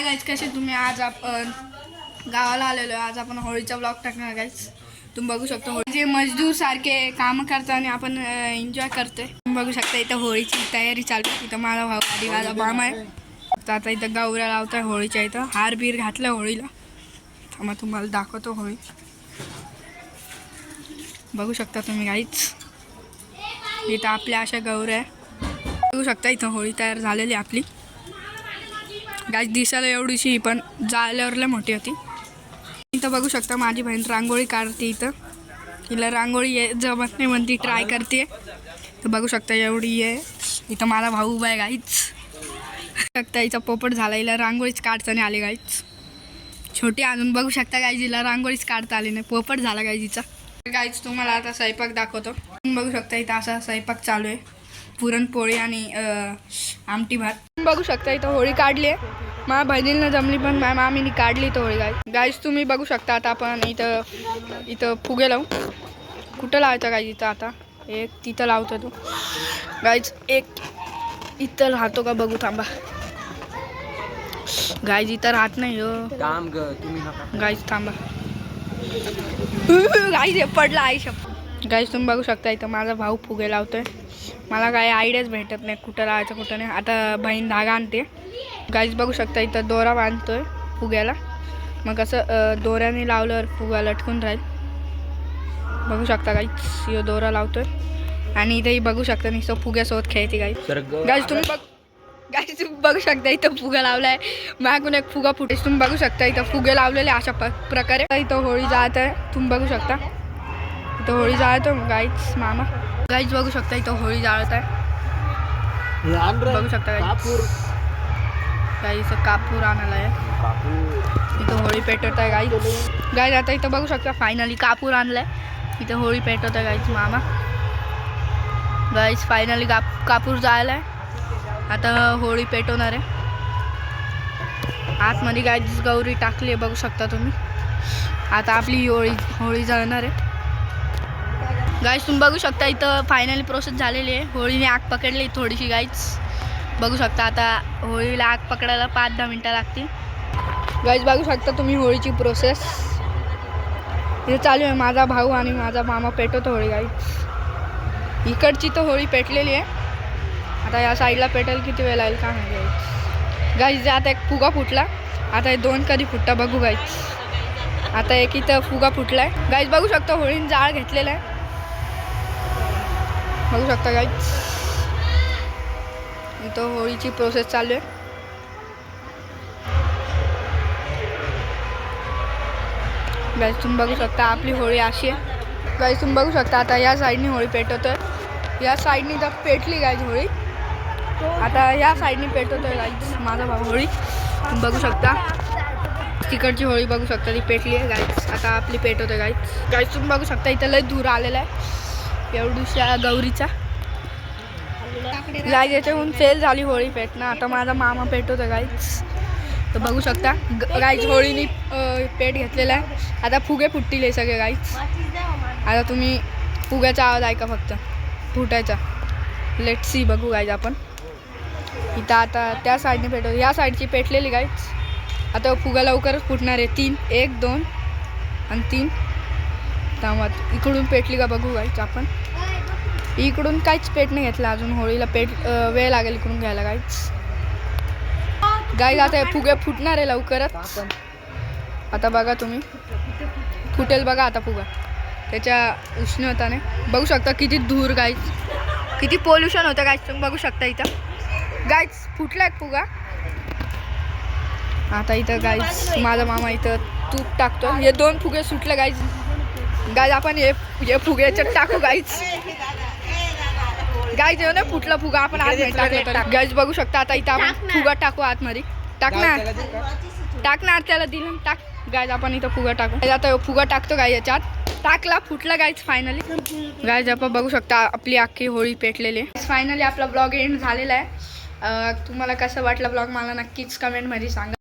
Guys कसे तुम्ही आज आपण गावाला आलेलो आहे. आज आपण होळीचा ब्लॉग टाकणार गाईज. तुम्ही बघू शकता होळीचे मजदूर सारखे काम करतात आणि आपण एन्जॉय करतोय. तुम्ही बघू शकता इथं होळीची तयारी चालू. इथं माझा भाऊ आणि माझा मामा आहे. तर आता इथं गौऱ्या लावताय होळीच्या. इथं हार बीर घातलं होळीला. मग तुम्हाला दाखवतो होळी. बघू शकता तुम्ही गाईज. इथं आपल्या अशा गौऱ्या बघू शकता. इथं होळी तयार झालेली आपली. गाईज दिसायला एवढीशी पण जाळल्यावर लय मोठी होती. इथं बघू शकता माझी बहीण रांगोळी काढते. इथं तिला रांगोळी जमत नाही म्हणती, ट्राय करते. तर बघू शकता एवढी आहे. इथं माझा भाऊ उभा आहे गाईज. शकता हिचा पोपट झाला. हिला रांगोळीच काढता नाही आली गाईज. छोटी अजून बघू शकता गाईज. हिला रांगोळीच काढता आली नाही. पोपट झाला गाईजीचा. गाईज तुम्हाला आता स्वयंपाक दाखवतो. बघू शकता इथं असा स्वयंपाक चालू आहे. पुरणपोळी आणि आमटी भात. बघू शकता इथं होळी काढली आहे. माझ्या बहिणीला जमली पण माझ्या मामीने काढली तर होळी गाईज. तुम्ही बघू शकता आता आपण इथं फुगे लावू. कुठं लावायचं गाईज? इथं आता एक तिथं लावतो तो गाईज. एक इथं राहतो का बघू थांबा गाईज. इथं राहत नाही हो गाईज. थांबा गाईज हे पडला आई शप. गाईज तुम्ही बघू शकता इथं माझा भाऊ फुगे लावतोय. मला काही आयडियाच भेटत नाही कुठं लावायचं कुठं नाही. आता बहीण धागा आणते गाईज. बघू शकता इथं दोरा बांधतोय फुग्याला. मग असं दोऱ्याने लावल्यावर फुगा लटकून राहील. बघू शकता गाईज. यो दोरा लावतोय आणि इथंही बघू शकता नुसतं फुग्यासोबत खेळते गाईज. गाईज तुम्ही बघू शकता इथं फुगा लावलाय. मागून एक फुगा फुटे. तुम्ही बघू शकता इथं फुगे लावलेले अशा प्रकारे. इथं होळी जात आहे. तुम्ही बघू शकता इथं होळी जाळतो गाईज मामा. गाईज बघू शकता इथं होळी जाळत आहे. बघू शकता गाईज कापूर आणायला आहे. इथं होळी पेटवत आहे गाईज. गाईज आता इथं बघू शकता फायनली कापूर आणलाय. इथं होळी पेटवत आहे गाईज मामा. गाईज फायनली कापूर जाळला आहे. आता होळी पेटवणार आहे. आतमध्ये गाईज गौरी टाकली आहे बघू शकता तुम्ही. आता आपली होळी जळणार आहे गाईज. तुम्ही बघू शकता इथं फायनली प्रोसेस झालेली आहे. होळीने आग पकडली थोडीशी गाईज. बघू शकता आता होळीला आग पकडायला 5-10 मिनटं लागतील गाईज. बघू शकता तुम्ही होळीची प्रोसेस इथे चालू आहे. माझा भाऊ आणि माझा मामा पेटवतो होळी गाईज. इकडची तर होळी पेटलेली आहे. आता या साईडला पेटेल किती वेळ लागेल का नाही गाईज. आता एक फुगा फुटला. आता हे 2 कधी फुटता बघू गाईज. आता एक इथं फुगा फुटला आहे गाईज. बघू शकता होळीने जाळ घेतलेला आहे. बघू शकता गाईज इथं होळीची प्रोसेस चालू आहे. गाईज तुम्ही बघू शकता आपली होळी अशी आहे. गाईज तुम्ही बघू शकता आता या साईडनी होळी पेटवतोय. या साईडनी तर पेटली गाईज होळी. आता या साईडनी पेटवतोय गाईज माझा भाऊ होळी. तुम्ही बघू शकता तिकडची होळी बघू शकता ती पेटली आहे गाईज. आता आपली पेटवतोय गाईज. गाईज तुम्ही बघू शकता इथं लय धूर आलेला आहे एवढ्याशा गौरीचा. गाईज याच्याहून फेल झाली होळी पेटणं. आता माझा मामा पेटवतो गाईज. तर बघू शकता गाईज होळीनी पेट घेतलेला आहे. आता फुगे फुटतील हे सगळे गाईज. आता तुम्ही फुग्याचा आवाज ऐका फक्त फुटायचा. लेट सी बघू गाईज आपण. इथं आता त्या साईडने पेटवतो. या साईडची पेटलेली गाईज. आता फुगा लवकरच फुटणार आहे. 3 1 2 आणि 3. त्यामुळे इकडून पेटली का बघू गाईज आपण. इकडून काहीच पेट नाही घेतला अजून. होळीला वेळ लागेल इकडून घ्यायला गाईज. गाईज आता फुगे फुटणार आहे लवकरच. आता बघा तुम्ही फुटेल बघा आता फुगा त्याच्या उष्णताने. बघू शकता किती धूर गाईज. किती पोल्युशन होतं गाईज. तुम्ही बघू शकता इथं गाईज फुटला एक फुगा. आता इथं गाईज माझा मामा इथं तूप टाकतो. हे 2 फुगे सुटले गाईज. गाईज आपण हे फुगे याच्यात टाकू गाईज. गाईज येऊ ना फुटला फुगा आपण आत टाकला. गाईज बघू शकता आता इथं आपण फुगा टाकू आतमध्ये. टाकणार त्याला दिलं टाक गाईज. आपण इथं फुगा टाकू. आता फुगा टाकतो गाई याच्यात. टाकला फुटला गाईज फायनली. गाईज आपण बघू शकता आपली अख्खी होळी पेटलेली आहे. फायनली आपला ब्लॉग एंड झालेला आहे. तुम्हाला कसं वाटलं ब्लॉग मला नक्कीच कमेंटमध्ये सांगा.